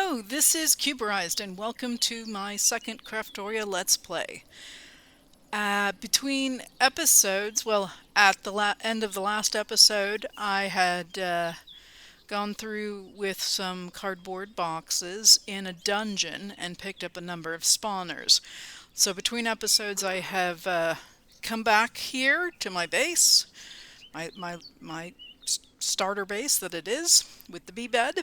Hello, this is Cuberized and welcome to my second Craftoria Let's Play. Between episodes, well, at the end of the last episode, I had gone through with some cardboard boxes in a dungeon and picked up a number of spawners. So between episodes, I have come back here to my base, my starter base that it is, with the bee bed.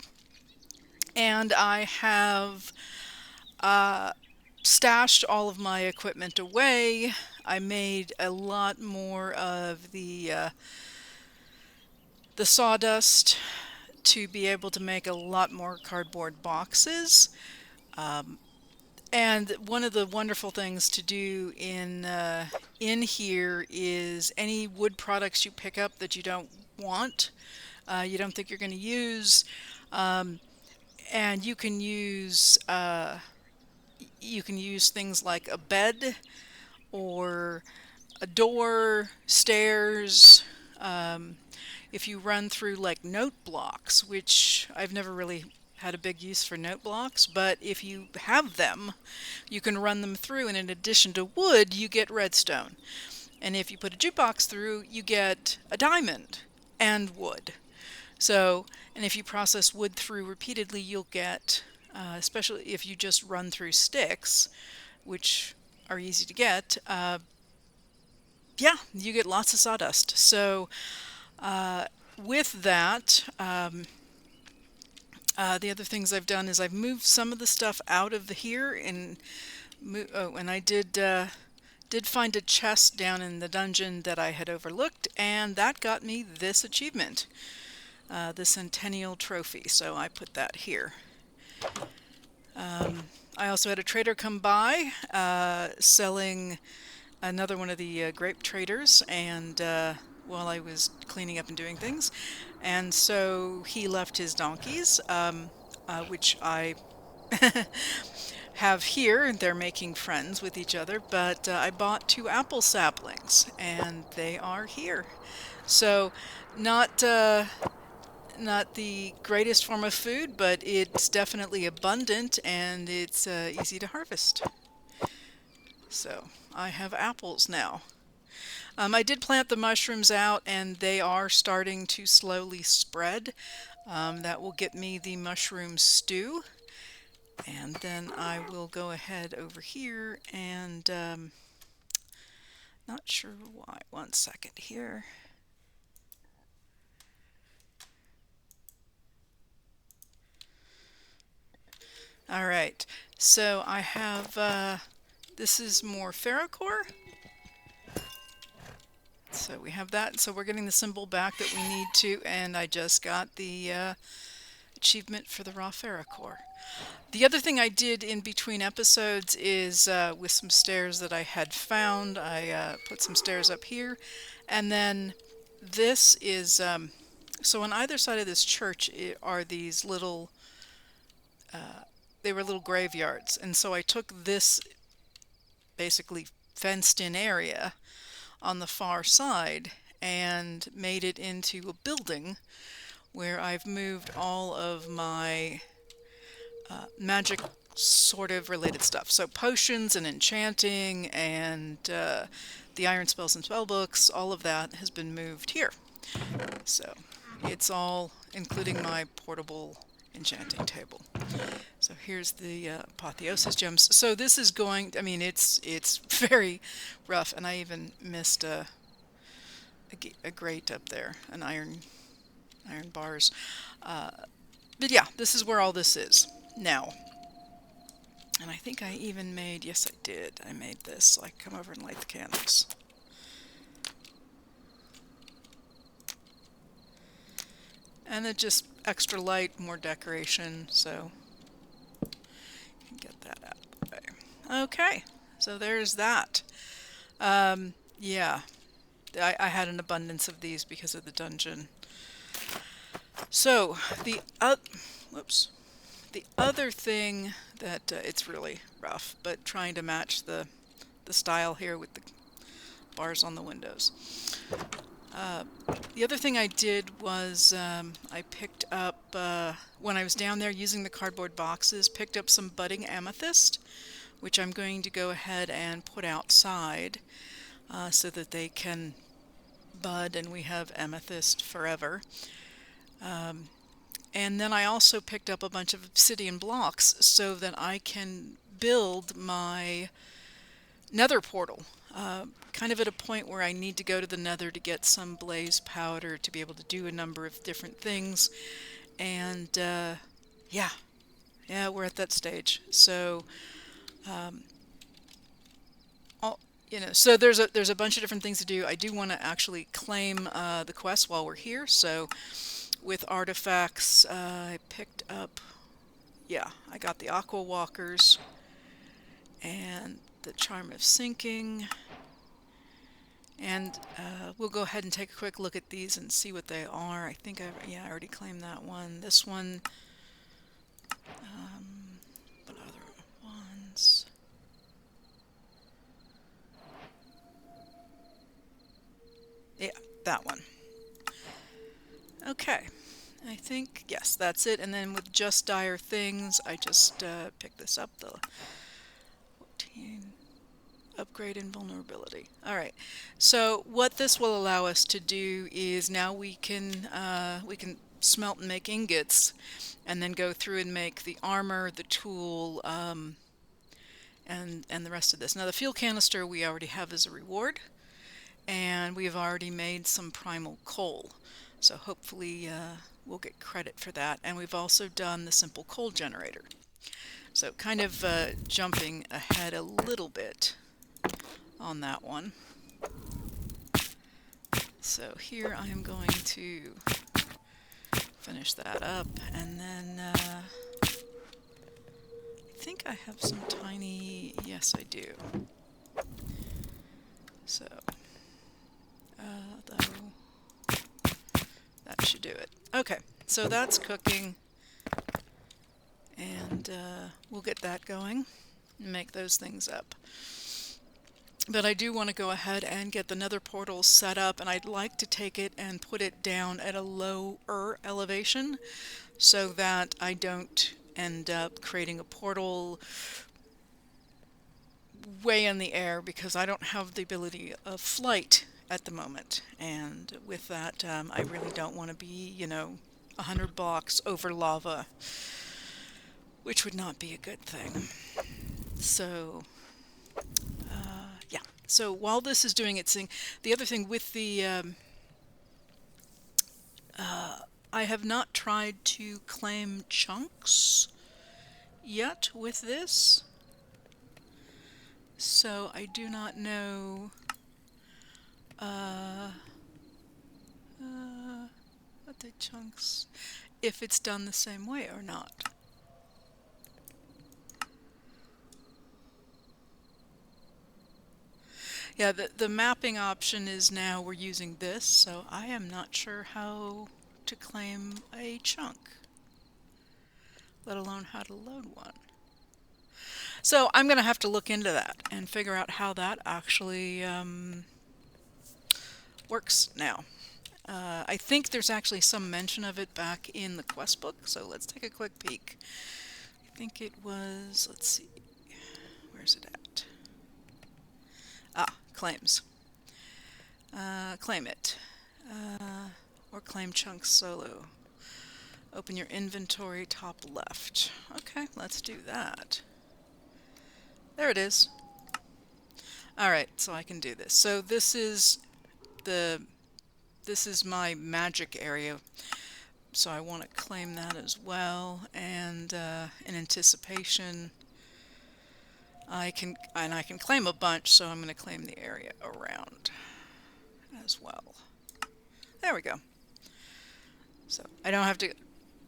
And I have stashed all of my equipment away. I made a lot more of the sawdust to be able to make a lot more cardboard boxes. And one of the wonderful things to do in here is any wood products you pick up that you don't want, you don't think you're going to use. And you can use things like a bed or a door, stairs. If you run through like note blocks, which I've never really had a big use for note blocks, but if you have them, you can run them through, and in addition to wood, you get redstone. And if you put a jukebox through, you get a diamond and wood. So, and if you process wood through repeatedly, you'll get, especially if you just run through sticks, which are easy to get, yeah, you get lots of sawdust. So, with that, the other things I've done is I've moved some of the stuff out of here, and and I did find a chest down in the dungeon that I had overlooked, and that got me this achievement. The Centennial Trophy, so I put that here. I also had a trader come by selling another one of the grape traders, and while I was cleaning up and doing things, and so he left his donkeys, which I have here, and they're making friends with each other, but I bought 2 apple saplings, and they are here. So not the greatest form of food, but it's definitely abundant and it's easy to harvest. So I have apples now. I did plant the mushrooms out, and they are starting to slowly spread. That will get me the mushroom stew, and then I will go ahead over here and not sure why. 1 second here. All right, so I have, this is more ferrocore. So we have that, so we're getting the symbol back that we need to, and I just got the achievement for the raw ferrocore. The other thing I did in between episodes is with some stairs that I had found, I put some stairs up here, and then this is, so on either side of this church are these little, they were little graveyards, and so I took this basically fenced-in area on the far side and made it into a building where I've moved all of my magic sort of related stuff. So potions and enchanting and the Iron Spells and Spellbooks, all of that has been moved here. So it's all, including my portable enchanting table. So here's the apotheosis gems. So this is going, I mean, it's very rough, and I even missed a grate up there, an iron bars. But yeah, this is where all this is now. And I think I even made, yes I did, I made this, like, come over and light the candles. And it just extra light, more decoration, so you can get that out of the way. Okay, so there's that. Yeah, I had an abundance of these because of the dungeon. So the other thing that it's really rough, but trying to match the style here with the bars on the windows. The other thing I did was I picked up, when I was down there using the cardboard boxes, picked up some budding amethyst, which I'm going to go ahead and put outside so that they can bud and we have amethyst forever. And then I also picked up a bunch of obsidian blocks so that I can build my nether portal. Kind of at a point where I need to go to the nether to get some blaze powder to be able to do a number of different things. And yeah, we're at that stage. So, so there's a bunch of different things to do. I do want to actually claim the quest while we're here. So with artifacts, I picked up, I got the aqua walkers and the charm of sinking. And we'll go ahead and take a quick look at these and see what they are. I think I already claimed that one. This one, what other ones? Yeah, that one. Okay, I think, yes, that's it. And then with just dire things, I just picked this up, the 14. Upgrade invulnerability. All right. So what this will allow us to do is now we can smelt and make ingots, and then go through and make the armor, the tool, and the rest of this. Now the fuel canister we already have as a reward, and we've already made some primal coal. So hopefully we'll get credit for that. And we've also done the simple coal generator. So kind of jumping ahead a little bit on that one. So here I am going to finish that up, and then I think I have some tiny, yes I do. So though that should do it. Okay, so that's cooking, and we'll get that going and make those things up. But I do want to go ahead and get the nether portal set up, and I'd like to take it and put it down at a lower elevation so that I don't end up creating a portal way in the air, because I don't have the ability of flight at the moment. And with that, I really don't want to be, 100 blocks over lava, which would not be a good thing. So so while this is doing its thing, the other thing with the, I have not tried to claim chunks yet with this, so I do not know what the chunks, if it's done the same way or not. Yeah, the mapping option is now we're using this, so I am not sure how to claim a chunk, let alone how to load one. So I'm going to have to look into that and figure out how that actually works now. I think there's actually some mention of it back in the quest book, so let's take a quick peek. I think it was, let's see, where's it at? Claims. Claim it. Or claim chunks solo. Open your inventory, top left. Okay, let's do that. There it is. Alright, so I can do this. So this is my magic area. So I want to claim that as well. And in anticipation, I can claim a bunch, so I'm going to claim the area around as well. There we go. So I don't have to,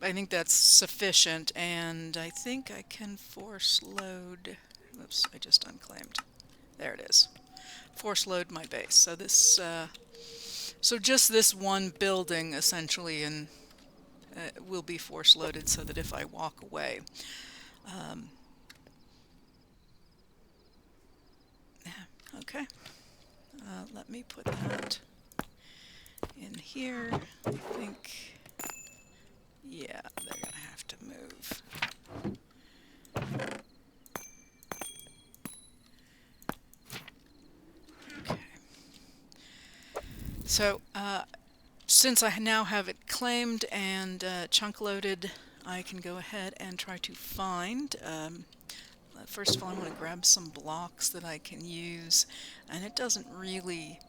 I think that's sufficient, and I think I can force load, whoops, I just unclaimed. There it is. Force load my base. So this, so just this one building essentially, and will be force loaded so that if I walk away, okay, let me put that in here. I think, yeah, they're gonna have So, since I now have it claimed and chunk loaded, I can go ahead and try to find. First of all, I want to grab some blocks that I can use, and it doesn't really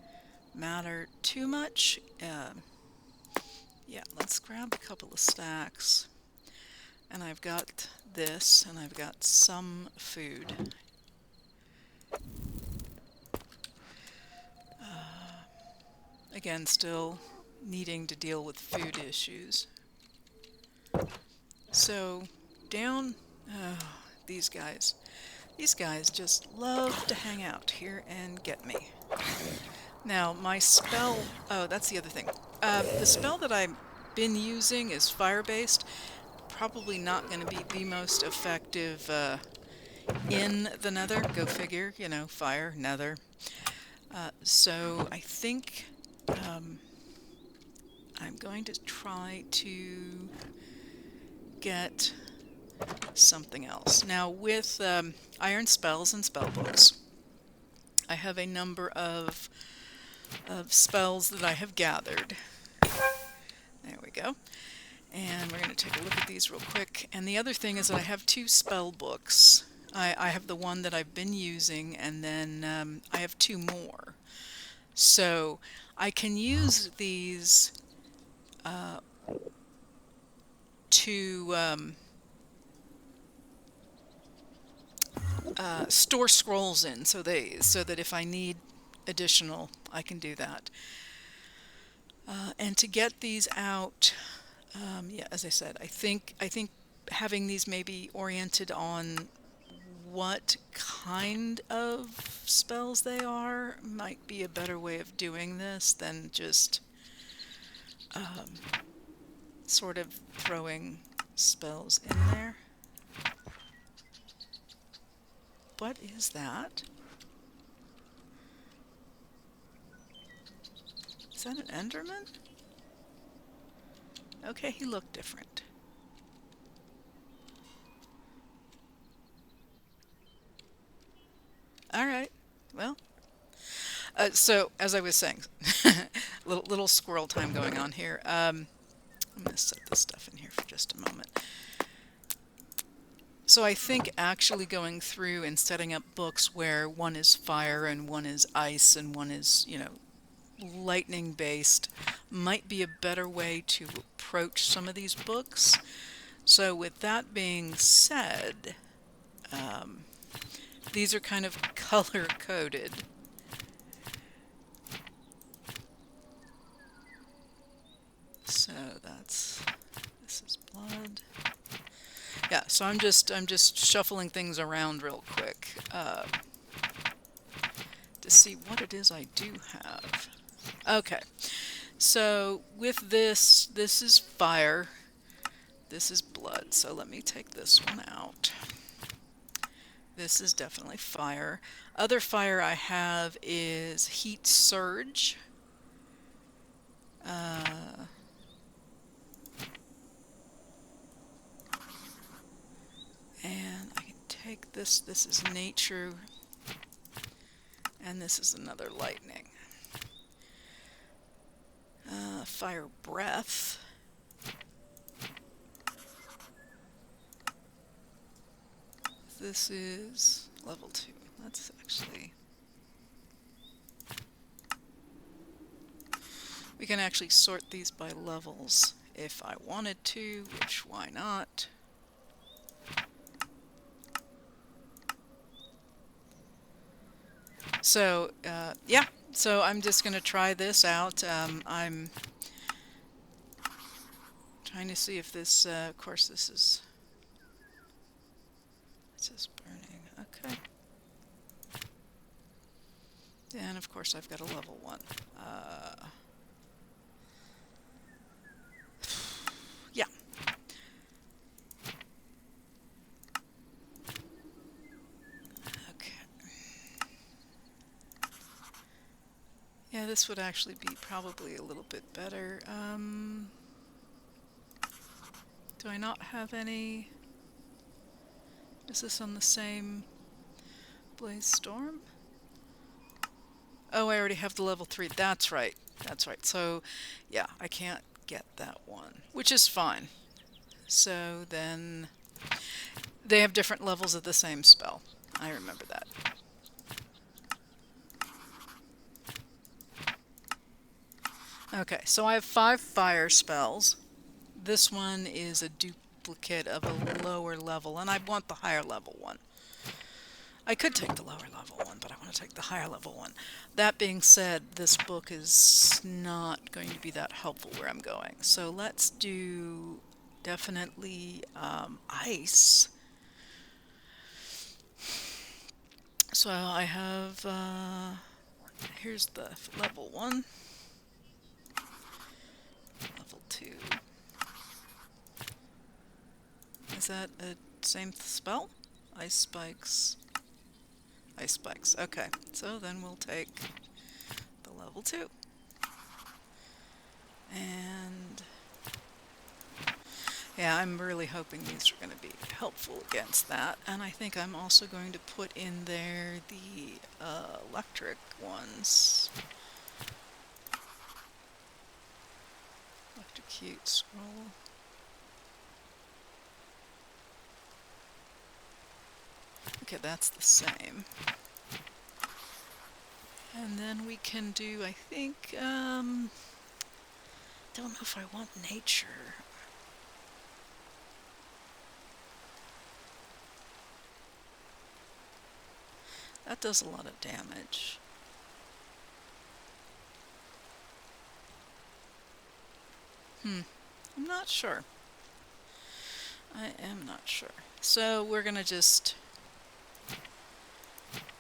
matter too much. Yeah, let's grab a couple of stacks. And I've got this, and I've got some food. Again, still needing to deal with food issues. So, down... Oh, these guys. These guys just love to hang out here and get me. Now, my spell... Oh, that's the other thing. The spell that I've been using is fire-based. Probably not going to be the most effective in the nether. Go figure, you know, fire, nether. So I think I'm going to try to get something else. Now with iron spells and spell books, I have a number of spells that I have gathered. There we go. And we're going to take a look at these real quick. And the other thing is that I have two spell books. I have the one that I've been using, and then I have two more. So I can use these to store scrolls in, so that if I need additional, I can do that. And to get these out, yeah, as I said, I think having these maybe oriented on what kind of spells they are might be a better way of doing this than just sort of throwing spells in there. What is that? Is that an Enderman? Okay, he looked different. Alright, well. So, as I was saying, little squirrel time going on here. I'm going to set this stuff in here for just a moment. So I think actually going through and setting up books where one is fire and one is ice and one is, you know, lightning based might be a better way to approach some of these books. So with that being said, these are kind of color coded. So this is blood. Yeah, so I'm just shuffling things around real quick to see what it is I do have. Okay, so with this is fire, this is blood, so let me take this one out. This is definitely fire. Other fire I have is heat surge. And I can take this is nature, and this is another lightning. Fire breath. This is level 2. Let's actually... We can actually sort these by levels if I wanted to, which why not? So, yeah, so I'm just going to try this out. I'm trying to see if this, of course this is... It's just burning, okay. And of course I've got a level 1. Yeah. Okay. Yeah, this would actually be probably a little bit better. Do I not have any... Is this on the same Blaze Storm? Oh, I already have the level 3. That's right. That's right. So, yeah, I can't get that one, which is fine. So then they have different levels of the same spell. I remember that. Okay, so I have 5 fire spells. This one is a duplicate of a lower level, and I want the higher level one. I could take the lower level one, but I want to take the higher level one. That being said, this book is not going to be that helpful where I'm going. So let's do definitely ice. So I have, here's the level 1, level 2. Is that a same spell? Ice spikes. Ice spikes. Okay, so then we'll take the level 2. And yeah, I'm really hoping these are going to be helpful against that. And I think I'm also going to put in there the electric ones. Electrocute scroll. Okay, that's the same. And then we can do, I think, don't know if I want nature. That does a lot of damage. I'm not sure. I am not sure. So we're gonna just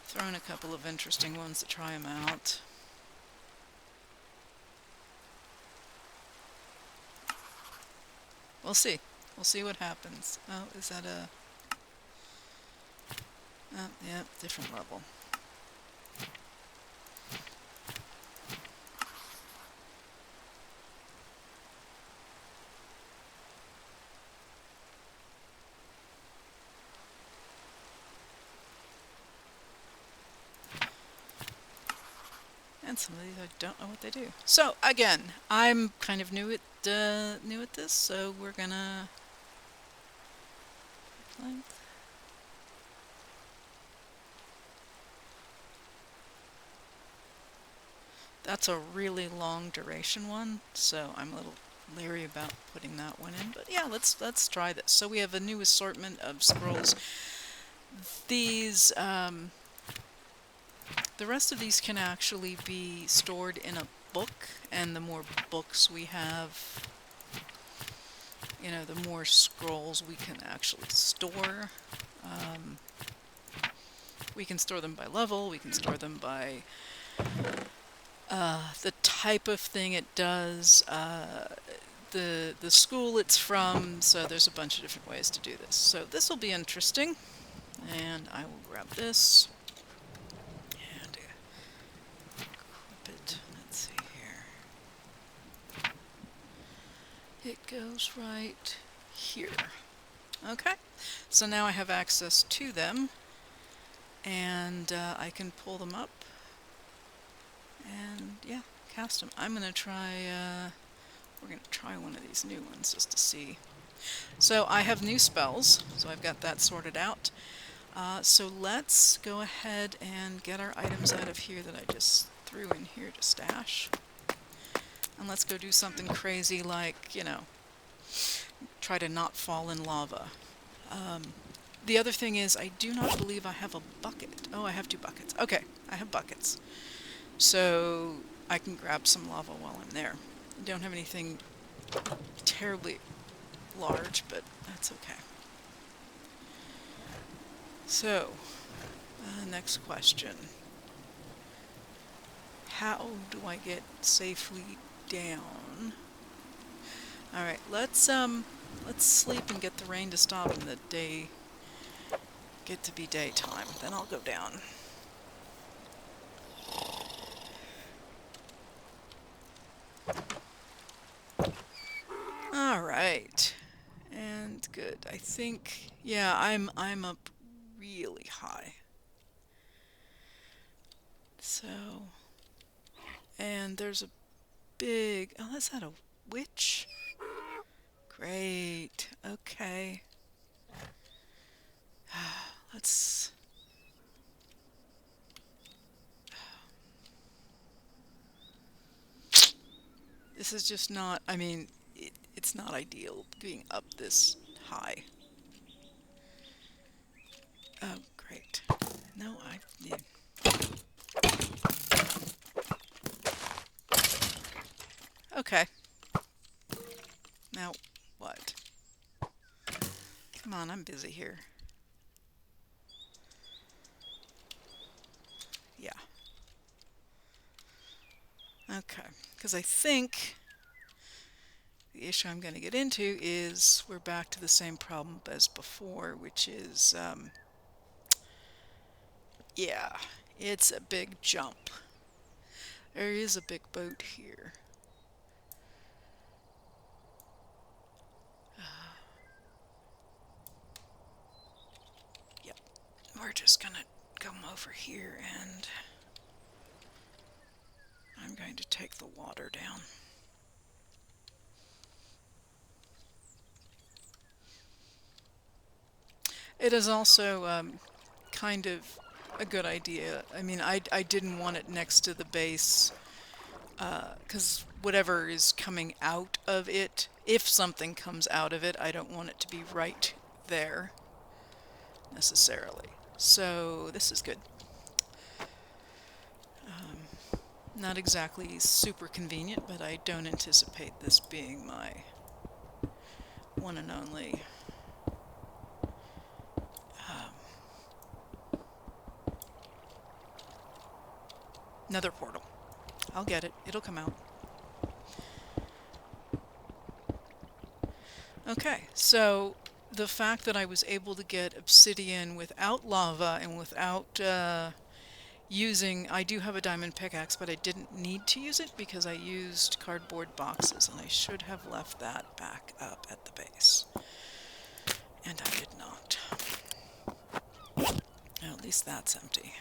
throw in a couple of interesting ones to try them out. We'll see. We'll see what happens. Oh, is that a... Oh, yeah, different level. And some of these I don't know what they do. So again, I'm kind of new at this, so we're gonna... That's a really long duration one, so I'm a little leery about putting that one in. But yeah, let's try this. So we have a new assortment of scrolls. These, the rest of these can actually be stored in a book, and the more books we have, you know, the more scrolls we can actually store. We can store them by level, we can store them by the type of thing it does, the school it's from, so there's a bunch of different ways to do this. So this will be interesting, and I will grab this and equip it. Let's see here. It goes right here. Okay, so now I have access to them, and I can pull them up and yeah, cast them. I'm gonna try, we're gonna try one of these new ones just to see. So I have new spells, so I've got that sorted out. So let's go ahead and get our items out of here that I just threw in here to stash. And let's go do something crazy like, you know, try to not fall in lava. The other thing is, I do not believe I have a bucket. Oh, I have 2 buckets. Okay, I have buckets. So I can grab some lava while I'm there. I don't have anything terribly large, but that's okay. So, next question. How do I get safely down? Alright, let's sleep and get the rain to stop and the day get to be daytime. Then I'll go down. Alright. And good. I think, yeah, I'm up really high. So, and there's a big... Oh, is that a witch? Great. Okay. Let's... This is just not... I mean, it's not ideal being up this high. Oh, great. No, I... Yeah. Okay. Now, what? Come on, I'm busy here. Yeah. Okay. Because I think the issue I'm going to get into is we're back to the same problem as before, which is, yeah, it's a big jump. There is a big boat here. Yep. We're just going to come over here and I'm going to take the water down. It is also kind of a good idea. I mean, I didn't want it next to the base because whatever is coming out of it, if something comes out of it, I don't want it to be right there necessarily. So this is good. Not exactly super convenient, but I don't anticipate this being my one and only. Nether portal. I'll get it. It'll come out. Okay, so the fact that I was able to get obsidian without lava and without using... I do have a diamond pickaxe, but I didn't need to use it because I used cardboard boxes, and I should have left that back up at the base. And I did not. Well, at least that's empty.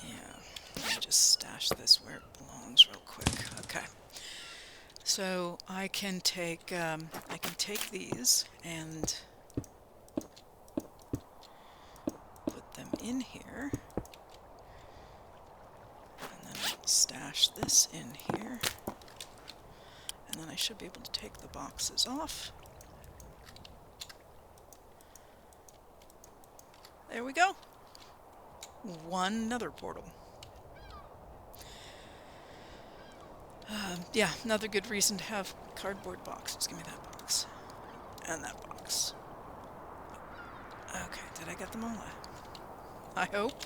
Yeah, let me just stash this where it belongs real quick. Okay. So I can take these and put them in here, and then I'll stash this in here, and then I should be able to take the boxes off. There we go. One nether portal. Yeah, another good reason to have cardboard boxes. Give me that box. And that box. Okay, did I get them all? I hope.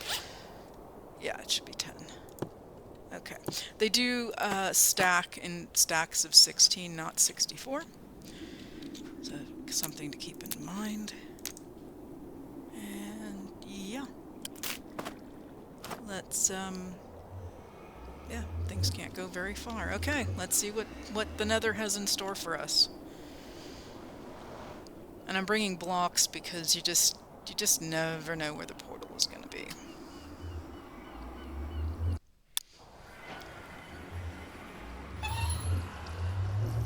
Yeah, it should be 10. Okay. They do stack in stacks of 16, not 64. So, something to keep in mind. And, yeah. Let's, yeah, things can't go very far. Okay, let's see what the Nether has in store for us. And I'm bringing blocks because you just never know where the portal is going to be.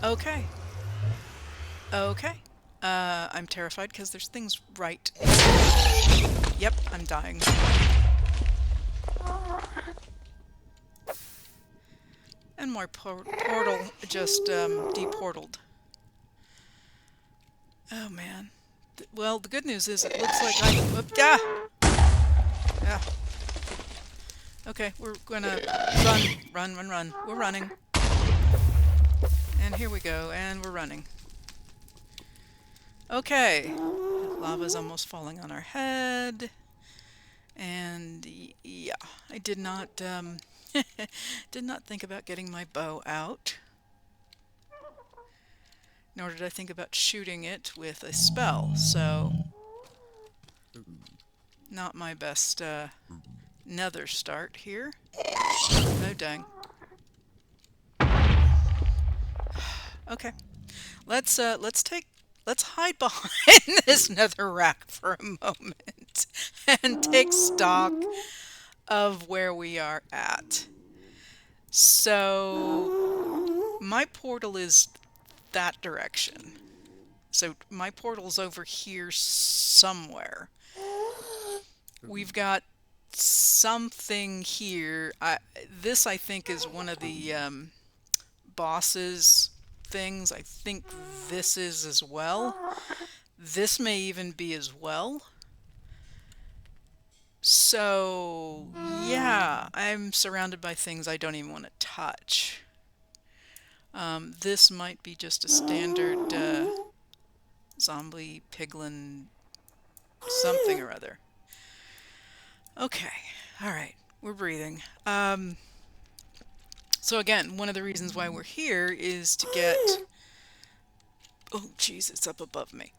Okay. Okay. I'm terrified because there's things right. Yep, I'm dying. And my portal just deportaled. Oh man. Well, the good news is it looks like yeah. Okay, we're gonna run. We're running. And here we go, and we're running. Okay. Lava's almost falling on our head. And yeah, I did not did not think about getting my bow out. Nor did I think about shooting it with a spell, so not my best nether start here. Oh dang. Okay. Let's hide behind this nether rack for a moment and take stock of where we are at. So my portal is that direction. So my portal's over here somewhere. We've got something here. This, I think, is one of the bosses things. I think this is as well. This may even be as well. So, yeah, I'm surrounded by things I don't even want to touch. This might be just a standard zombie piglin something or other. Okay, all right, we're breathing. So again, one of the reasons why we're here is to get... Oh, jeez, it's up above me.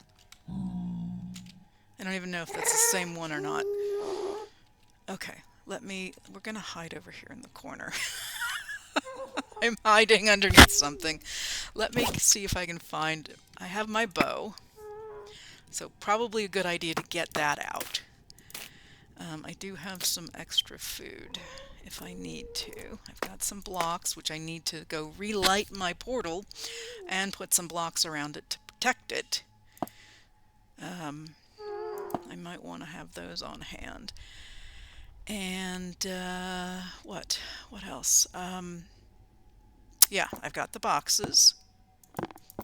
I don't even know if that's the same one or not. Okay, we're gonna hide over here in the corner. I'm hiding underneath something. Let me see if I can find... I have my bow, so probably a good idea to get that out. I do have some extra food if I need to. I've got some blocks, which I need to go relight my portal and put some blocks around it to protect it. I might want to have those on hand. And what else? Yeah, I've got the boxes.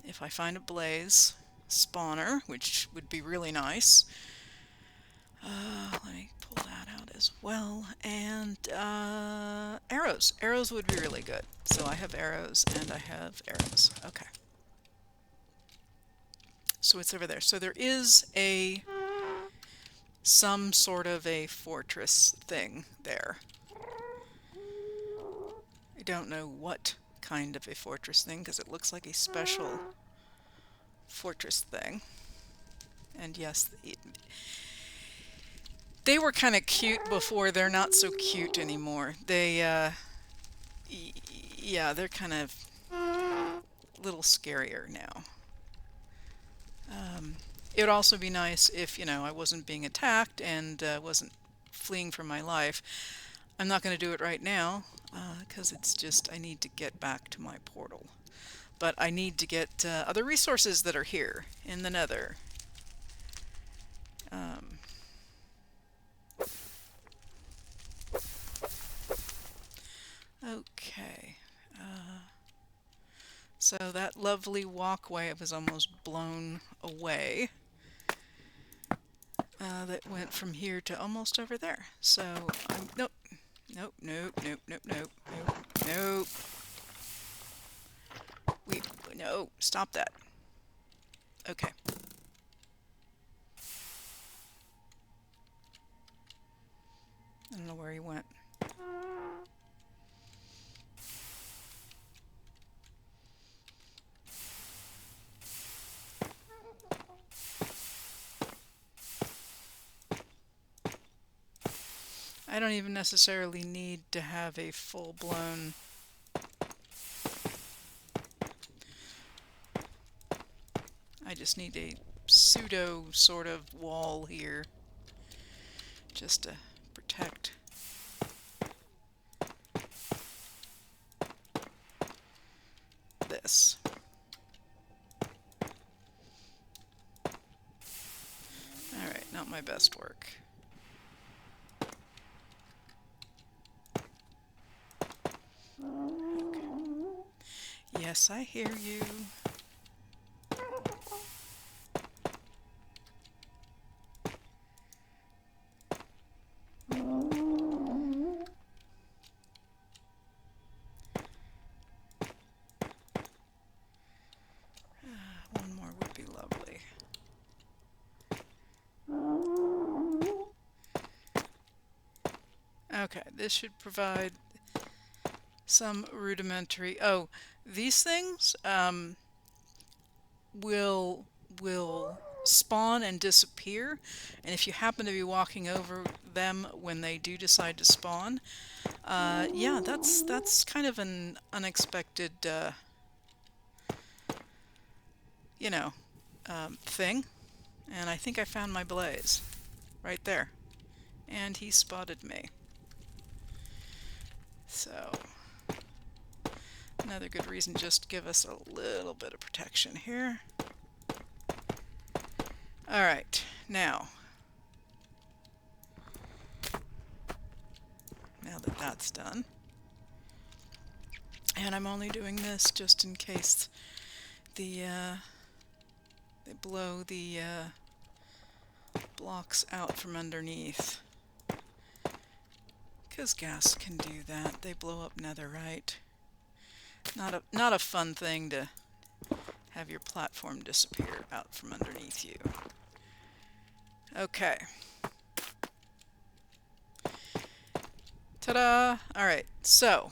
If I find a blaze spawner, which would be really nice. Let me pull that out as well. And arrows. Arrows would be really good. So I have arrows and I have arrows. Okay. So it's over there. So there is some sort of a fortress thing there. I don't know what kind of a fortress thing, because it looks like a special fortress thing. And yes, they were kind of cute before. They're not so cute anymore. They, yeah, they're kind of a little scarier now. It would also be nice if, you know, I wasn't being attacked and wasn't fleeing for my life. I'm not going to do it right now, because it's just, I need to get back to my portal. But I need to get other resources that are here in the Nether. Okay. So that lovely walkway was almost blown away. That went from here to almost over there. So, nope. Nope, nope, nope, nope, nope, nope, nope. No, stop that. Okay. I don't know where he went. I don't even necessarily need to have a full-blown... I just need a pseudo sort of wall here, just to protect. This. Alright, not my best work. Okay. Yes, I hear you. One more would be lovely. Okay, this should provide some rudimentary... Oh, these things will spawn and disappear, and if you happen to be walking over them when they do decide to spawn, yeah, that's kind of an unexpected, you know, thing. And I think I found my blaze right there, and he spotted me. So Another good reason just to give us a little bit of protection here. Alright, now that that's done, and I'm only doing this just in case they blow the blocks out from underneath, because ghasts can do that. They blow up netherite. Not a fun thing to have your platform disappear out from underneath you. Okay. Ta-da! Alright, so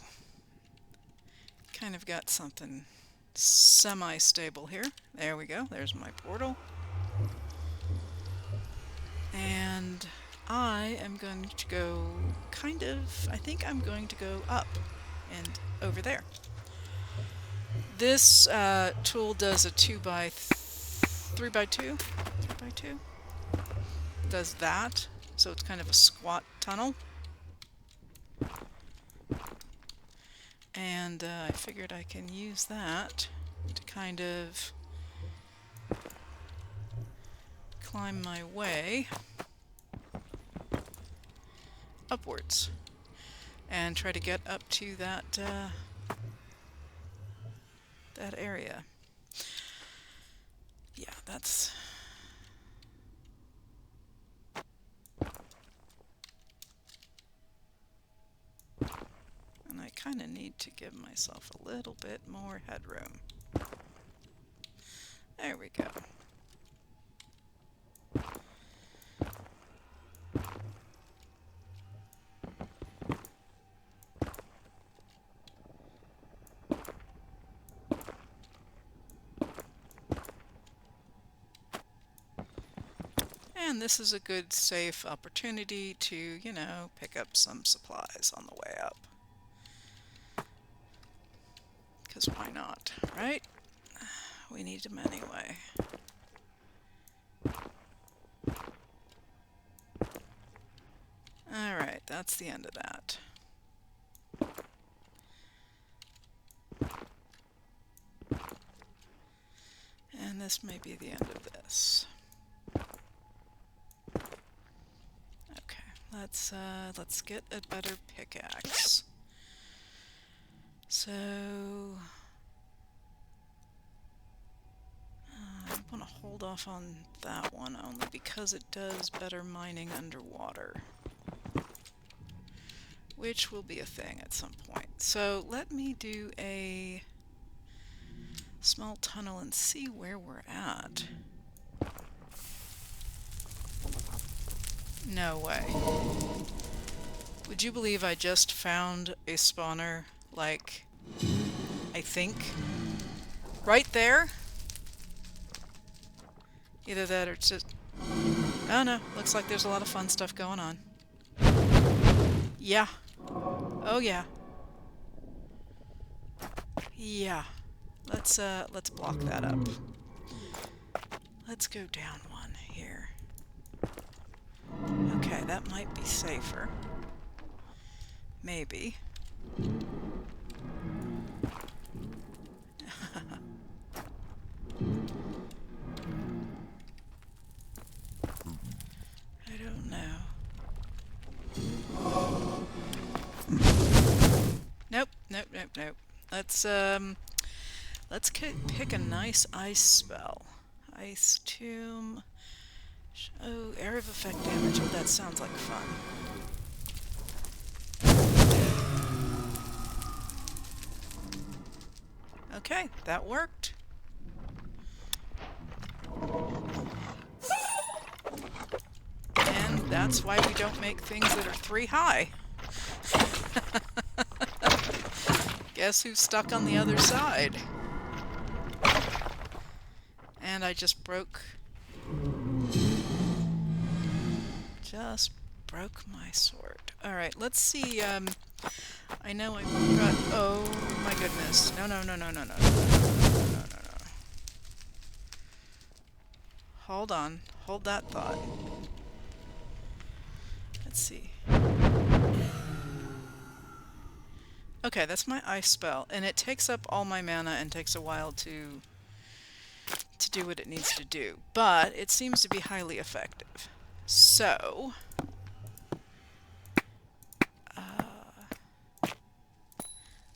kind of got something semi-stable here. There we go. There's my portal. And I am going to go I think I'm going to go up and over there. This tool does a 3x2. Does that, so it's kind of a squat tunnel. And I figured I can use that to kind of climb my way upwards and try to get up to that that area. Yeah, that's... And I kind of need to give myself a little bit more headroom. There we go. And this is a good, safe opportunity to, you know, pick up some supplies on the way up. Because why not, right? We need them anyway. Alright, that's the end of that. And this may be the end of this. Let's get a better pickaxe. So I want to hold off on that one only because it does better mining underwater, which will be a thing at some point. So let me do a small tunnel and see where we're at. No way. Would you believe I just found a spawner, like, I think, right there? Either that or it's just... Oh no, looks like there's a lot of fun stuff going on. Yeah. Oh yeah. Yeah. Let's block that up. Let's go down one here. Okay, that might be safer. Maybe. I don't know. Nope, nope, nope, nope. Let's pick a nice ice spell. Ice tomb. Oh, area of effect damage. Oh, that sounds like fun. Okay, that worked. And that's why we don't make things that are 3 high. Guess who's stuck on the other side? And I just broke my sword. Alright, let's see, I know I got... Oh my goodness. No, no, no, no, no, no, no, no, no, no, no, no. Hold on. Hold that thought. Let's see. Okay, that's my ice spell, and it takes up all my mana and takes a while to do what it needs to do, but it seems to be highly effective. So,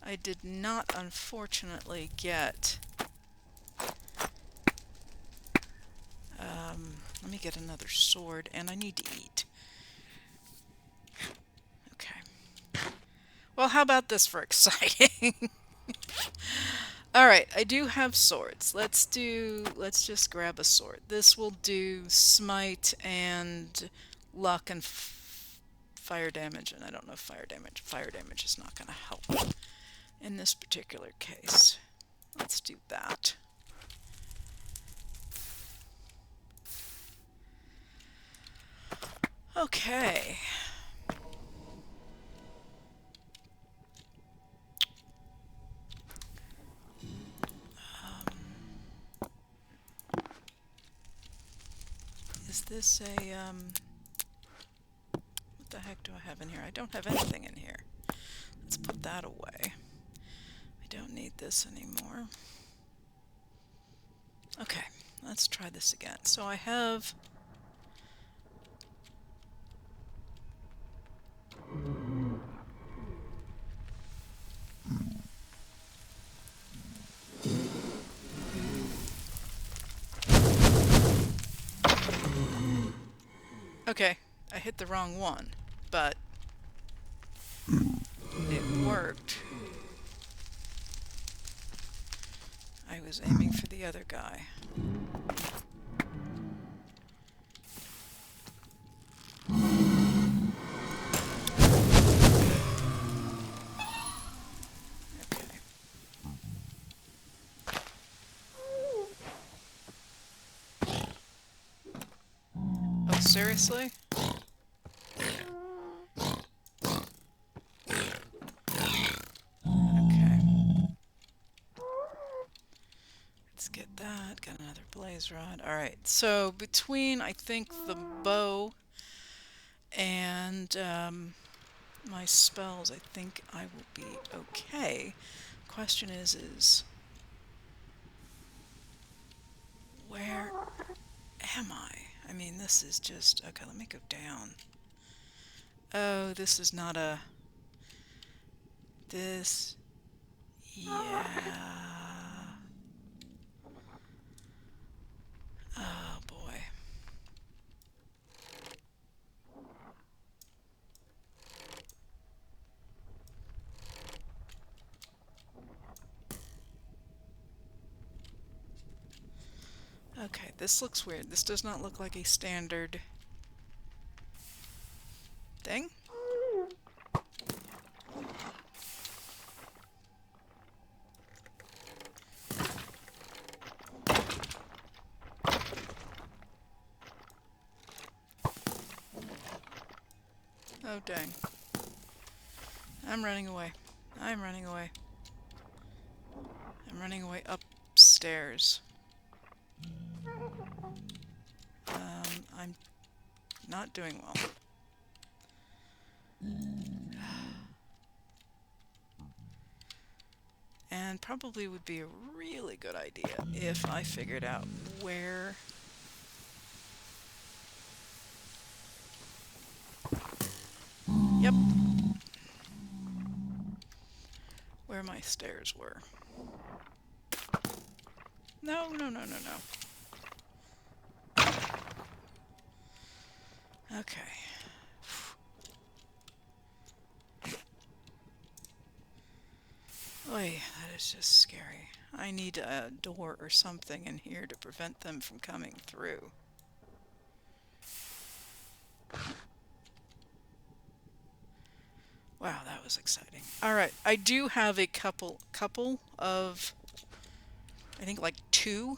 I did not, unfortunately, get... let me get another sword, and I need to eat. Okay. Well, how about this for exciting? Alright, I do have swords. Let's just grab a sword. This will do smite and luck and fire damage, and I don't know fire damage is not going to help in this particular case. Let's do that. Okay. Is this a, what the heck do I have in here? I don't have anything in here. Let's put that away. I don't need this anymore. Okay, let's try this again. So I have... Okay, I hit the wrong one, but it worked. I was aiming for the other guy. Okay. Oh, seriously? Okay. Let's get that. Got another blaze rod. Alright, so between, I think, the bow and my spells, I think I will be okay. Question is where am I? I mean, this is just... Okay, let me go down. Oh, this is not a... This... Yeah... Oh, boy. Okay, this looks weird. This does not look like a standard thing. Oh, dang. I'm running away. I'm running away. I'm running away upstairs. I'm not doing well. And probably would be a really good idea if I figured out where... Yep. Where my stairs were. No, no, no, no, no. Okay. Oy, that is just scary. I need a door or something in here to prevent them from coming through. Wow, that was exciting. Alright, I do have a couple of, I think like 2.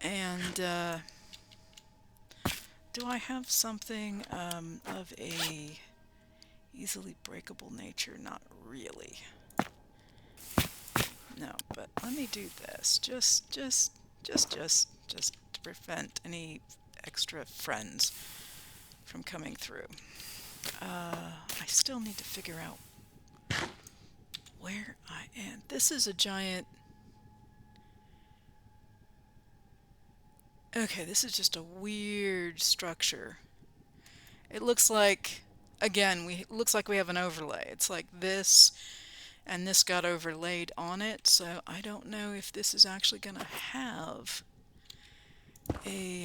And, do I have something, of a easily breakable nature? Not really. No, but let me do this. Just to prevent any extra friends from coming through. I still need to figure out where I am. This is a giant... Okay, this is just a weird structure. It looks like, again, looks like we have an overlay. It's like this, and this got overlaid on it, so I don't know if this is actually going to have a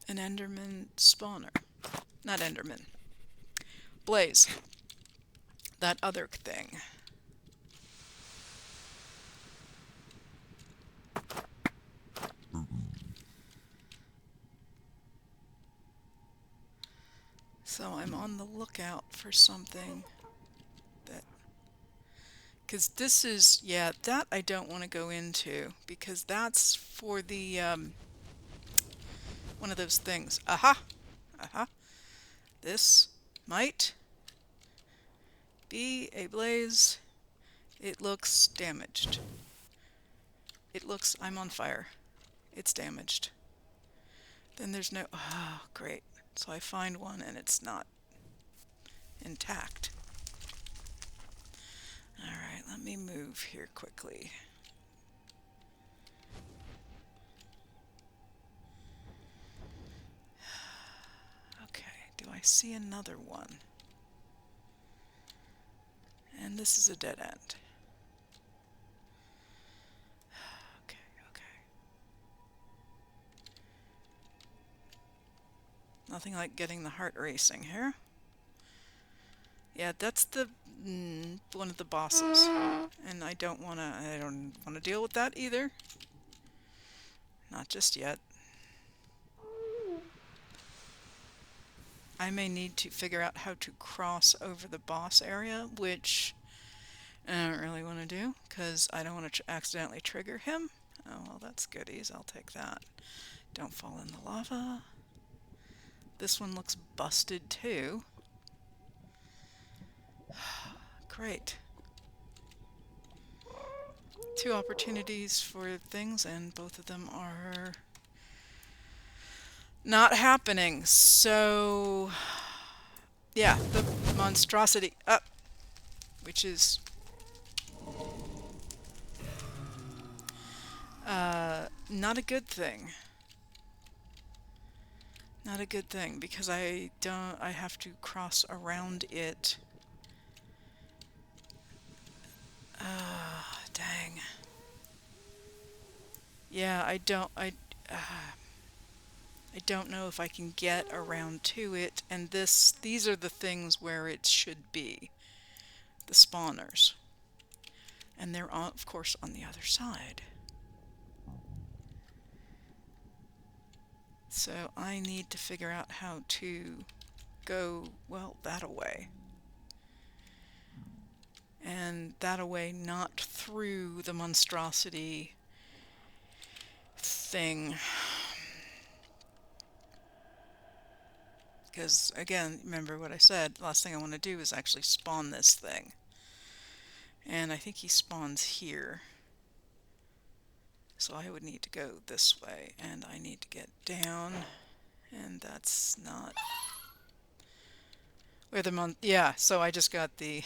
an Enderman spawner. Not Enderman. Blaze. That other thing. So I'm on the lookout for something that... Because this is... Yeah, that I don't want to go into, because that's for the... one of those things. Aha! Aha! This might be a blaze. It looks damaged. It looks... I'm on fire. It's damaged. Then there's no... Oh, great. So I find one and it's not intact. Alright, let me move here quickly. Okay, do I see another one? And this is a dead end. Okay, okay. Nothing like getting the heart racing here. Yeah, that's the one of the bosses, and I don't want to deal with that either. Not just yet. I may need to figure out how to cross over the boss area, which I don't really want to do because I don't want to accidentally trigger him. Oh well, that's goodies. I'll take that. Don't fall in the lava. This one looks busted too. Great. 2 opportunities for things, and both of them are not happening. So, yeah, the monstrosity up, which is not a good thing. Not a good thing, because I have to cross around it. Dang. Yeah, I don't know if I can get around to it, and these are the things where it should be. The spawners. And they're, of course, on the other side. So I need to figure out how to go, well, that-a-way. And that-a-way, not through the monstrosity thing. Because, again, remember what I said, last thing I want to do is actually spawn this thing. And I think he spawns here. So I would need to go this way, and I need to get down, and that's not... Where the yeah, so I just got the...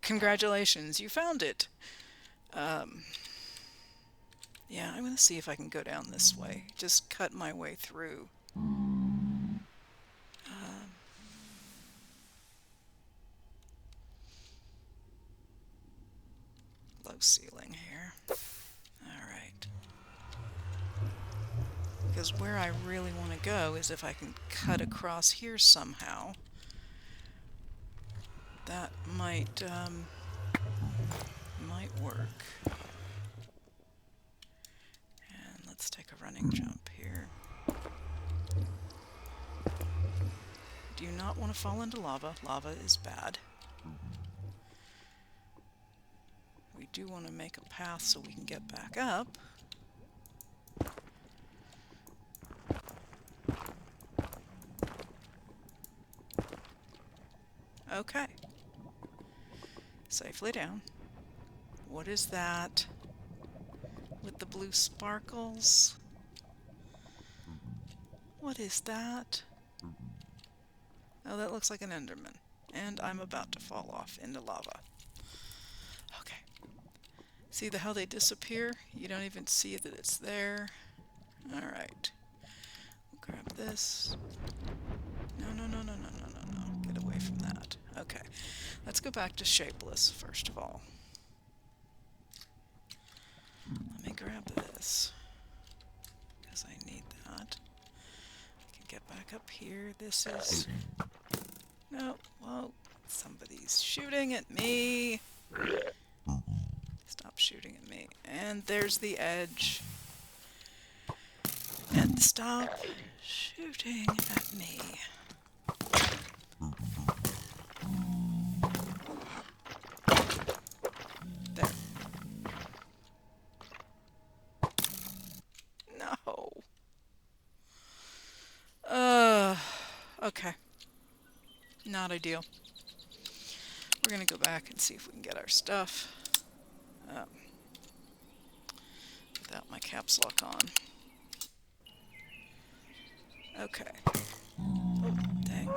Congratulations, you found it! Yeah, I'm going to see if I can go down this way. Just cut my way through. Low ceiling here. Alright. Because where I really want to go is if I can cut across here somehow. That might work. And let's take a running jump here. Do not want to fall into lava. Lava is bad. We do want to make a path so we can get back up. Okay. Safely down. What is that with the blue sparkles? What is that? Oh, that looks like an Enderman. and I'm about to fall off into lava. Okay. See how they disappear? You don't even see that it's there. Alright. We'll grab this. No, no, no, no, no, no, no, no. Get away from that. Okay. Let's go back to shapeless, first of all. Let me grab this, because I need that. I can get back up here. This is... No, whoa. Somebody's shooting at me. Stop shooting at me. And there's the edge. And stop shooting at me. There. No. Okay. Not ideal. We're gonna go back and see if we can get our stuff. Without my caps lock on. Okay. Oh, dang.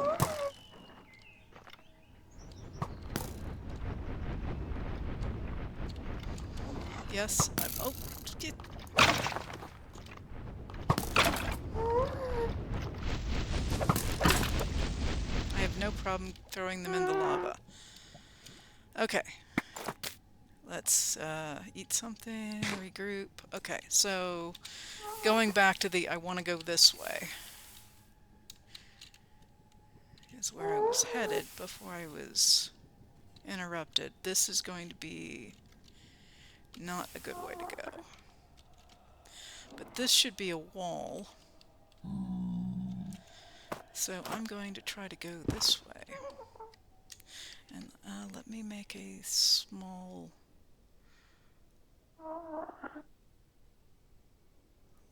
Yes, I'm... Oh, get... I have no problem throwing them in the lava. Okay. Let's eat something, regroup. Okay, so going back to the I want to go this way is where I was headed before I was interrupted. This is going to be not a good way to go. But this should be a wall. So I'm going to try to go this way. And let me make a small...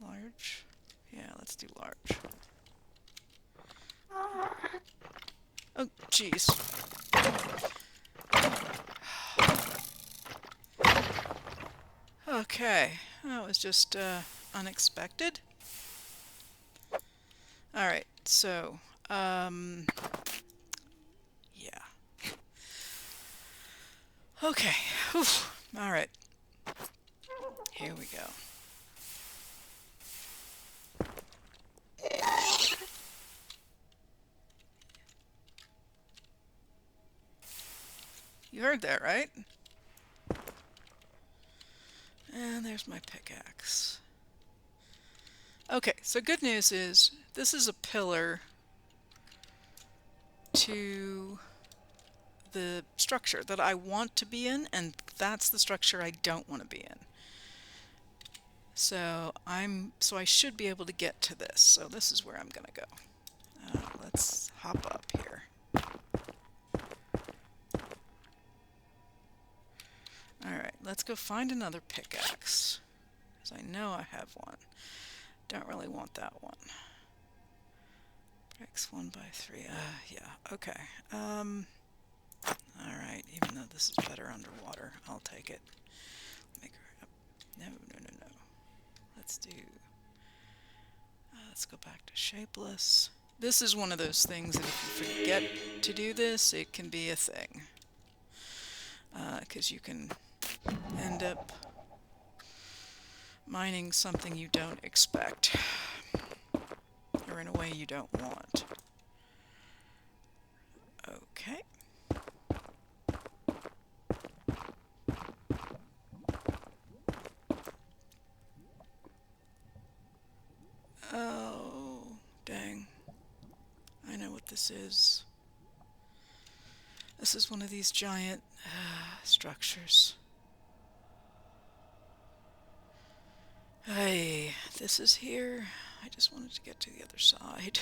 Large? Yeah, let's do large. Oh, jeez. Okay, that was just unexpected. Alright, so, yeah. Okay, whew. Alright. Here we go. You heard that, right? And there's my pickaxe. Okay, so good news is this is a pillar to the structure that I want to be in, and that's the structure I don't want to be in. So I should be able to get to this. So this is where I'm gonna go. Let's hop up here. Alright, let's go find another pickaxe. Because I know I have one. Don't really want that one. Bricks 1x3. Yeah, okay. Alright, even though this is better underwater, I'll take it. Make her up. No, no, no, no. Let's do... let's go back to shapeless. This is one of those things that if you forget to do this, it can be a thing. Because you can end up mining something you don't expect. Or in a way you don't want. Okay. Oh, dang. I know what this is. This is one of these giant structures. Hey, this is here. I just wanted to get to the other side.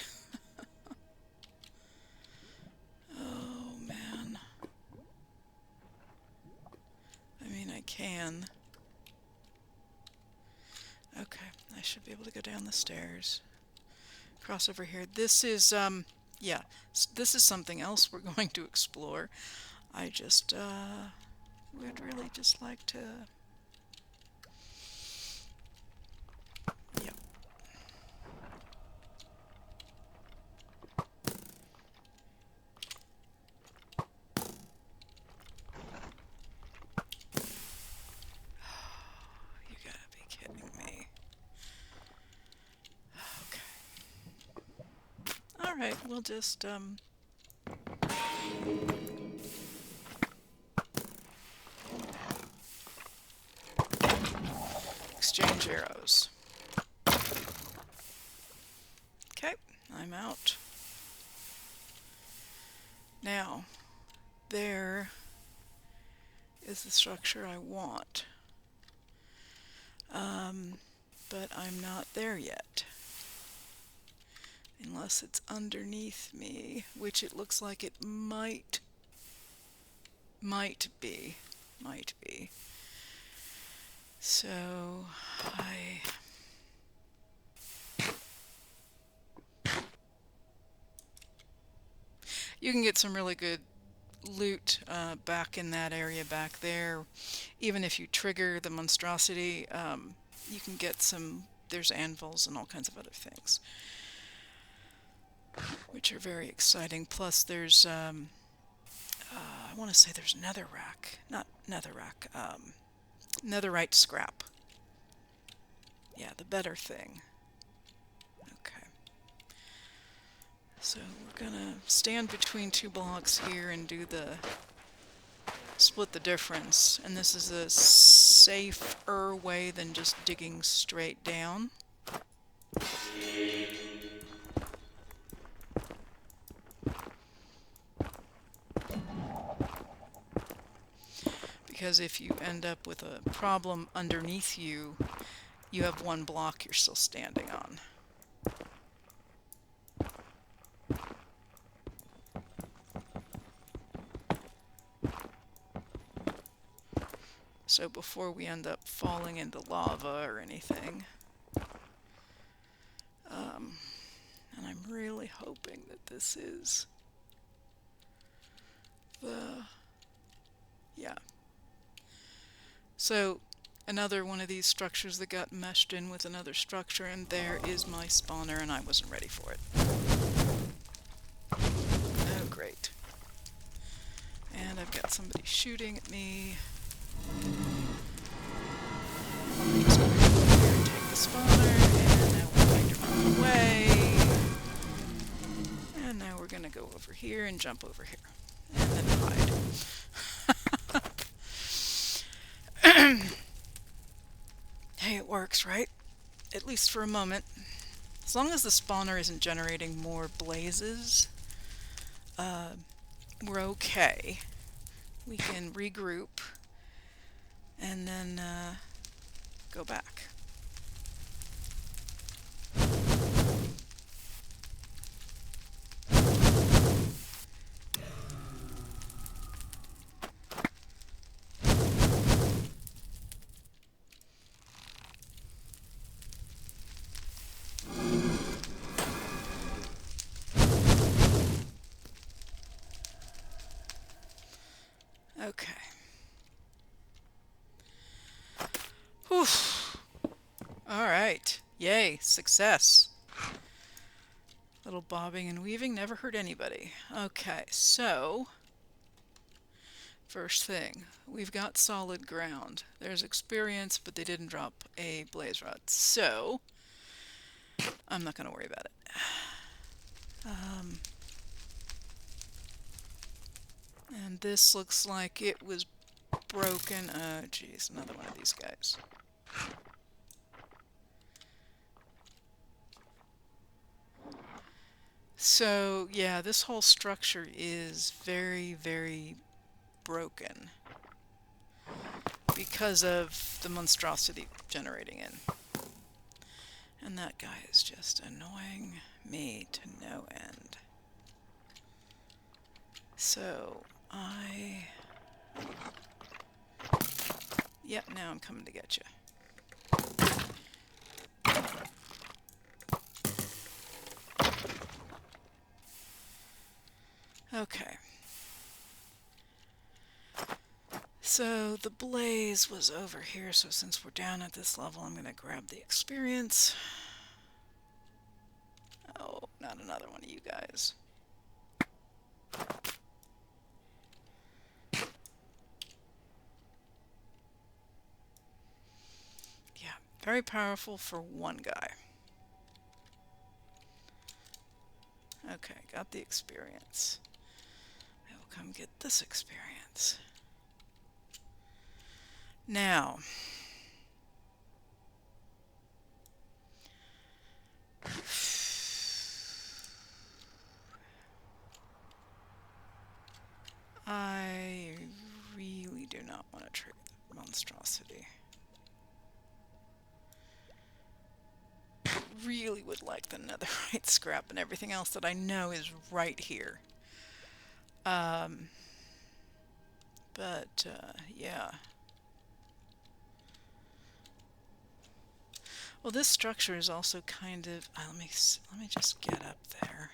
Oh, man. I mean, I can. Okay, I should be able to go down the stairs. Cross over here. This is, yeah, this is something else we're going to explore. I just, would really just like to... Yep. Alright, we'll just, exchange arrows. Okay, I'm out. Now, there is the structure I want. But I'm not there yet. Unless it's underneath me, which it looks like it might be. So, you can get some really good loot back in that area back there. Even if you trigger the monstrosity, you can get some, there's anvils and all kinds of other things, which are very exciting. Plus there's, I want to say there's netherite scrap. Yeah, the better thing. Okay. So we're gonna stand between two blocks here and do the split the difference, and this is a safer way than just digging straight down. Because if you end up with a problem underneath you, you have one block you're still standing on. So before we end up falling into lava or anything, and I'm really hoping that this is yeah. So another one of these structures that got meshed in with another structure, and there is my spawner, and I wasn't ready for it. Oh, great. And I've got somebody shooting at me. Just going to go over here and take the spawner, and now we're going to run away. And now we're going to go over here and jump over here. And then hide. Hey, it works, right? At least for a moment. As long as the spawner isn't generating more blazes, we're okay. We can regroup and then go back. Okay. Whew. Alright. Yay. Success. Little bobbing and weaving never hurt anybody. Okay, so first thing, we've got solid ground. There's experience, but they didn't drop a blaze rod, so I'm not going to worry about it. And this looks like it was broken. Oh, geez, another one of these guys. So, yeah, this whole structure is very, very broken because of the monstrosity generating in. And that guy is just annoying me to no end. So, yep, now I'm coming to get you. Okay. So the blaze was over here, so since we're down at this level, I'm going to grab the experience. Oh, not another one of you guys. Yeah, very powerful for one guy. Okay, got the experience. I will come get this experience. Now, I really do not want to trade the monstrosity. Really would like the netherite scrap and everything else that I know is right here. Yeah. Well, this structure is also kind of... let me just get up there.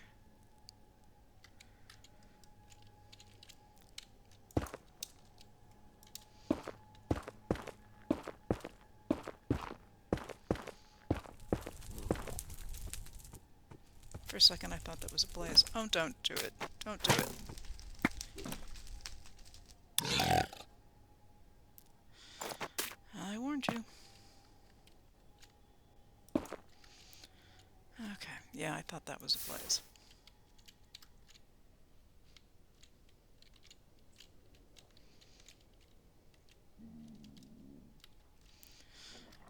For a second I thought that was a blaze. Oh, don't do it. Don't do it. I warned you. Okay, yeah, I thought that was a blaze.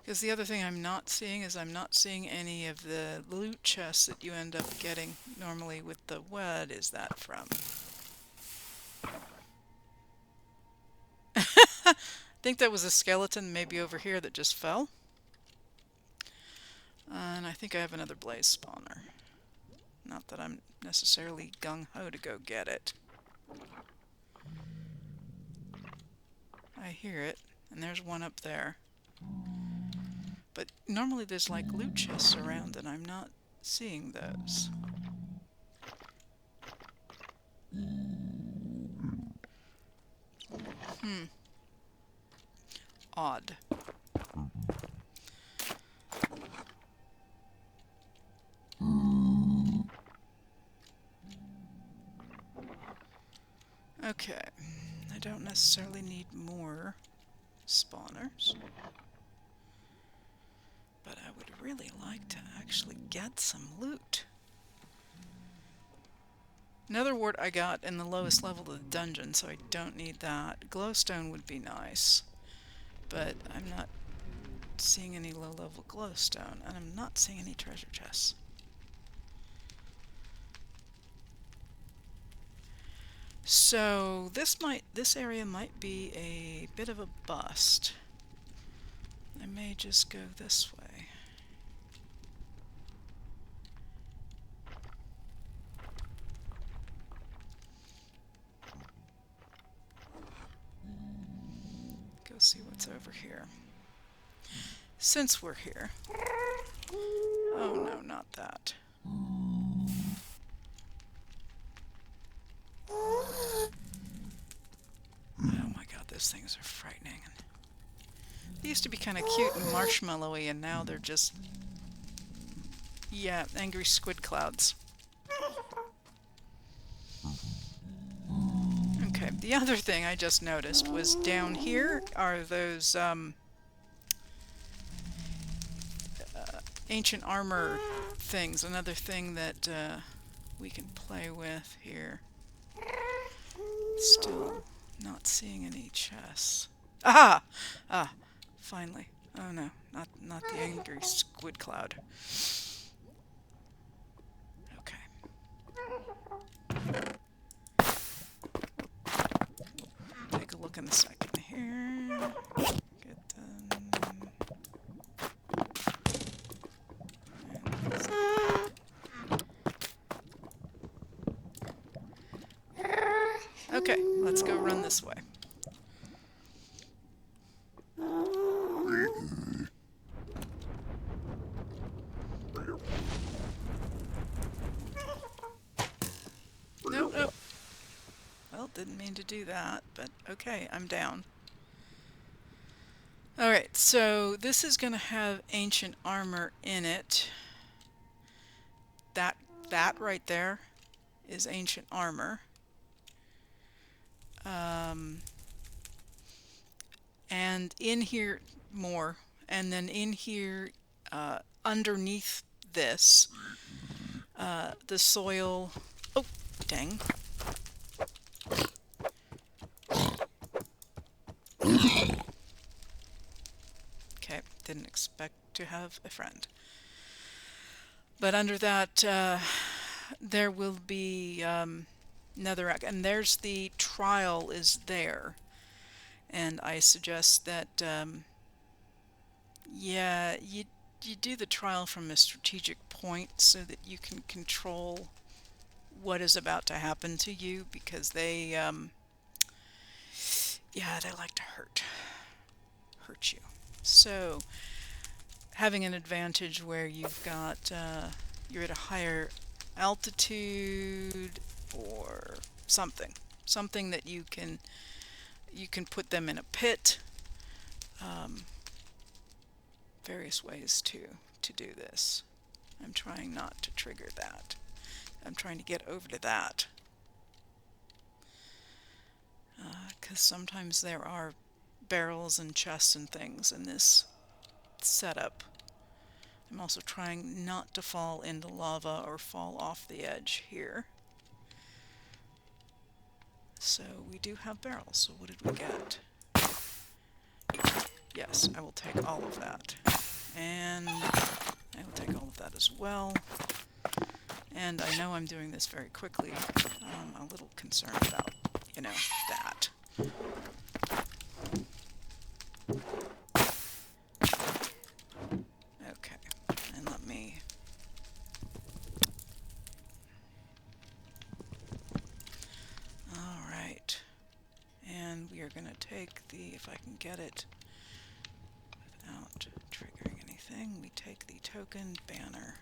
Because the other thing I'm not seeing is I'm not seeing any of the loot chests that you end up getting normally with the what is that from? I think that was a skeleton maybe over here that just fell. And I think I have another blaze spawner. Not that I'm necessarily gung-ho to go get it. I hear it, and there's one up there. But normally there's like loot chests around and I'm not seeing those. Odd. Okay, I don't necessarily need more spawners, but I would really like to actually get some loot. Nether wart I got in the lowest level of the dungeon, so I don't need that. Glowstone would be nice, but I'm not seeing any low-level glowstone, and I'm not seeing any treasure chests. So this area might be a bit of a bust. I may just go this way. Go see what's over here. Since we're here. Oh no, not that. Oh my god, those things are frightening. They used to be kind of cute and marshmallowy, and now they're just... yeah, angry squid clouds. Okay, the other thing I just noticed was down here are those ancient armor things. Another thing that we can play with here. Still not seeing any chests. Aha! Ah, finally. Oh no, not the angry squid cloud. Okay. Take a look in a second here. Get them. Okay, let's go run this way. Nope, nope. Well, didn't mean to do that, but okay, I'm down. Alright, so this is going to have ancient armor in it. That right there is ancient armor. And in here more, and then in here underneath this the soil. Oh, dang. Okay, didn't expect to have a friend. But under that, there will be netherrack, and there's the trial is there. And I suggest that, yeah, you do the trial from a strategic point so that you can control what is about to happen to you, because they, yeah, they like to hurt you. So having an advantage where you've got, you're at a higher altitude or something that you can put them in a pit. Various ways to do this. I'm trying not to trigger that. I'm trying to get over to that. Because sometimes there are barrels and chests and things in this setup. I'm also trying not to fall into lava or fall off the edge here. So we do have barrels. So what did we get? Yes, I will take all of that. And I will take all of that as well. And I know I'm doing this very quickly. I'm a little concerned about, you know, that. Okay, and let me... Alright. And we are going to take the, if I can get it without triggering anything, we take the token banner.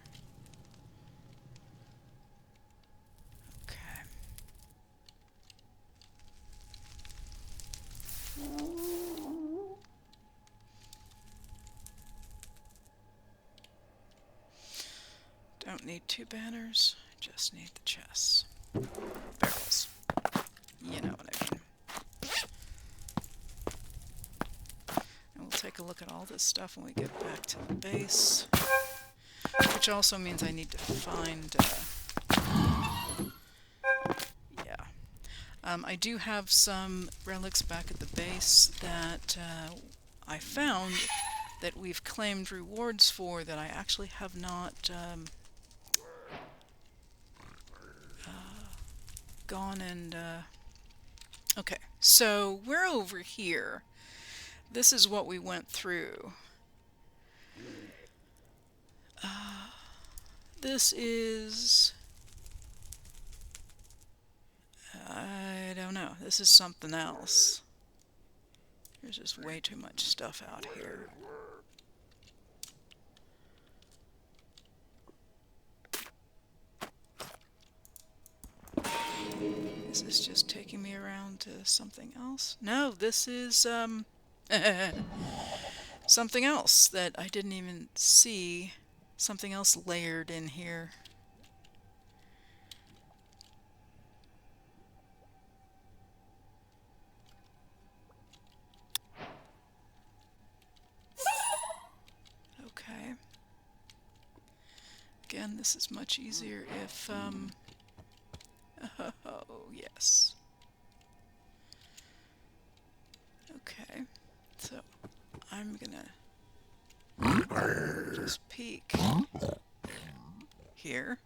Okay. Don't need 2 banners, just need the chests. Barrels. You know what I mean. And we'll take a look at all this stuff when we get back to the base. Which also means I need to find... yeah. I do have some relics back at the base that I found that we've claimed rewards for that I actually have not gone and... Okay, so we're over here. This is what we went through. This is... I don't know. This is something else. There's just way too much stuff out here. Is this just taking me around to something else? No, this is something else that I didn't even see. Something else layered in here. Okay. Again, this is much easier if oh, yes. Okay, so I'm gonna just peek here.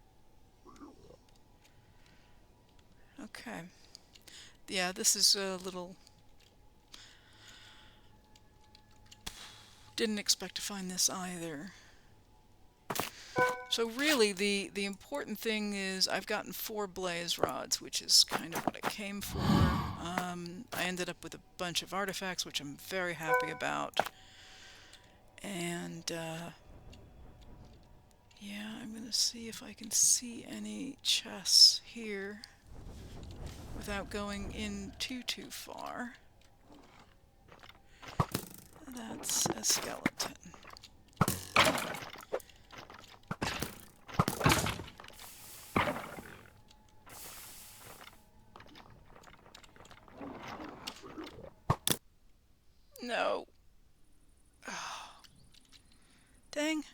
Okay. Yeah, this is a little... Didn't expect to find this either. So really, the important thing is I've gotten 4 blaze rods, which is kind of what I came for. I ended up with a bunch of artifacts, which I'm very happy about. And, yeah, I'm going to see if I can see any chests here without going in too far. That's a skeleton. No. Oh. Dang.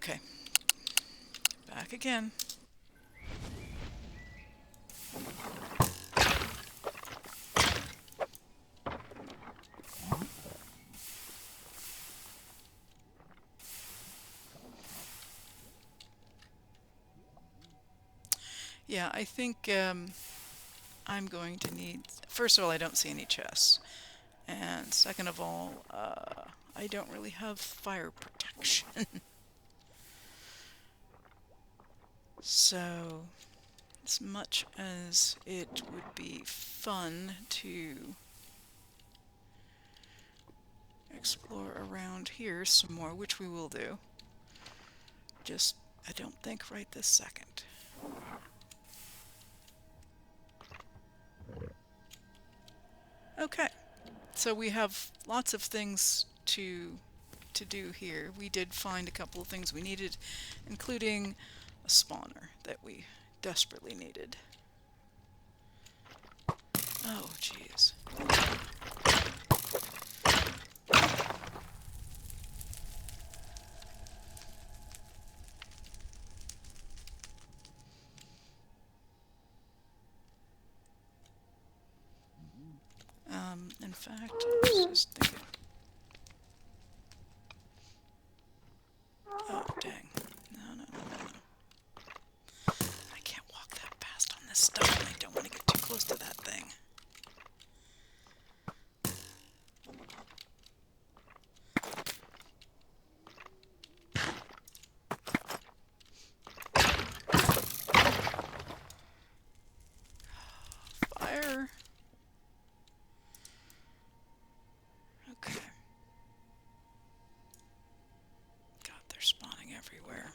Okay. Back again. Yeah, I think I'm going to need... First of all, I don't see any chests. And second of all, I don't really have fire protection. So, as much as it would be fun to explore around here some more, which we will do, just, I don't think right this second. Okay, so we have lots of things to do here. We did find a couple of things we needed, including a spawner that we desperately needed. Oh, jeez. In fact, I was just thinking... Oh, dang. No. I can't walk that fast on this stuff, and I don't want to get too close to that thing. Fire! Okay. God, they're spawning everywhere.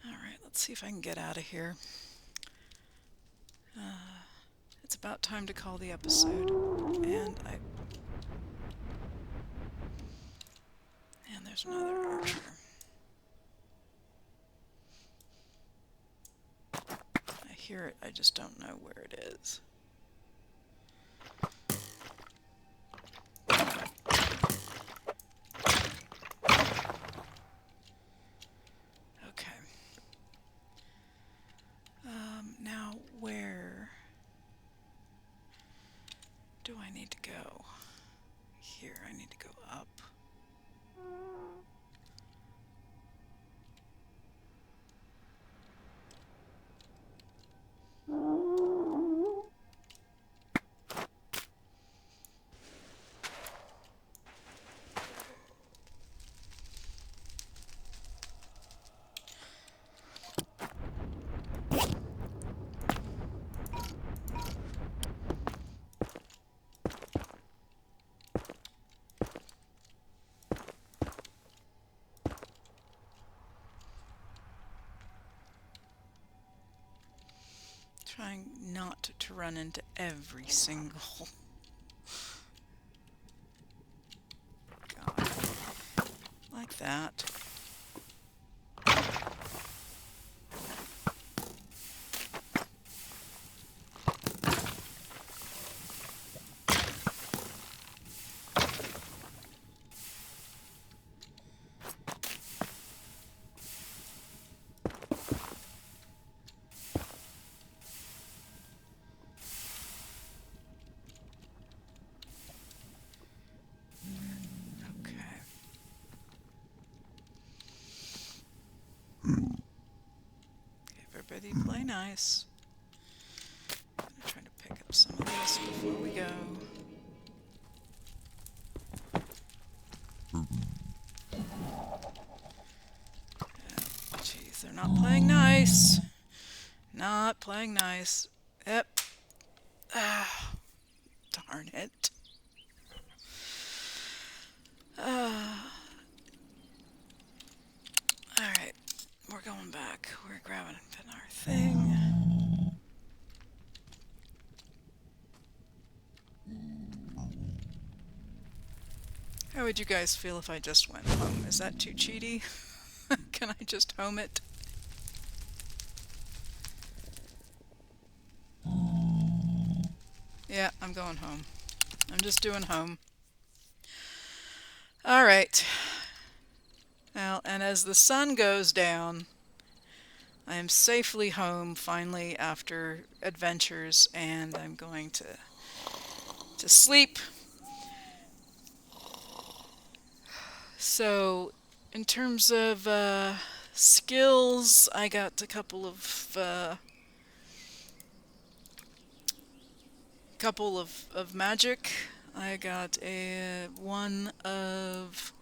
Alright, let's see if I can get out of here. It's about time to call the episode, and there's another archer. I hear it, I just don't know where it is. Okay. Now where do I need to go? Here, I need to go up. Trying not to run into every single... God. Like that. Everybody play nice. I'm gonna try to pick up some of this before we go. Jeez, they're not playing nice. Not playing nice. Yep. Ah, darn it. Alright, we're going back. We're grabbing our thing. How would you guys feel if I just went home? Is that too cheaty? Can I just home it? Yeah, I'm going home. I'm just doing home. All right. Well, and as the sun goes down, I am safely home finally after adventures, and I'm going to sleep. So, in terms of skills, I got a couple of magic. I got a one of.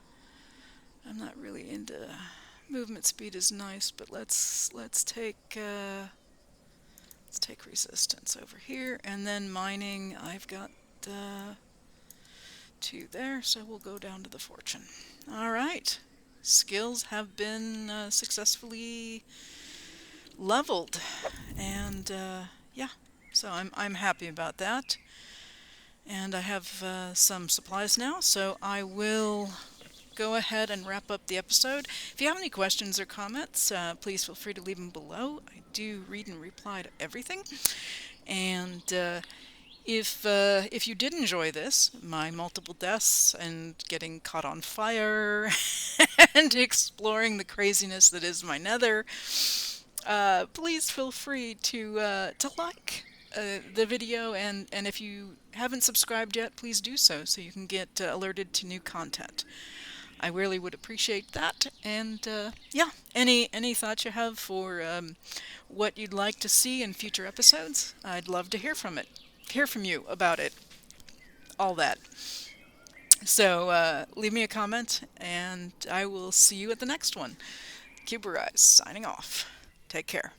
I'm not really into movement speed is nice, but let's take resistance over here, and then mining. I've got two there, so we'll go down to the fortune. All right, skills have been successfully leveled, and yeah, so I'm happy about that. And I have some supplies now, so I will go ahead and wrap up the episode. If you have any questions or comments, please feel free to leave them below. I do read and reply to everything. And if you did enjoy this, my multiple deaths and getting caught on fire and exploring the craziness that is my nether, please feel free to like the video, and if you haven't subscribed yet, please do so you can get alerted to new content. I really would appreciate that. And yeah, any thoughts you have for what you'd like to see in future episodes, I'd love to hear from you about it, all that. So leave me a comment, and I will see you at the next one. Cuberized signing off. Take care.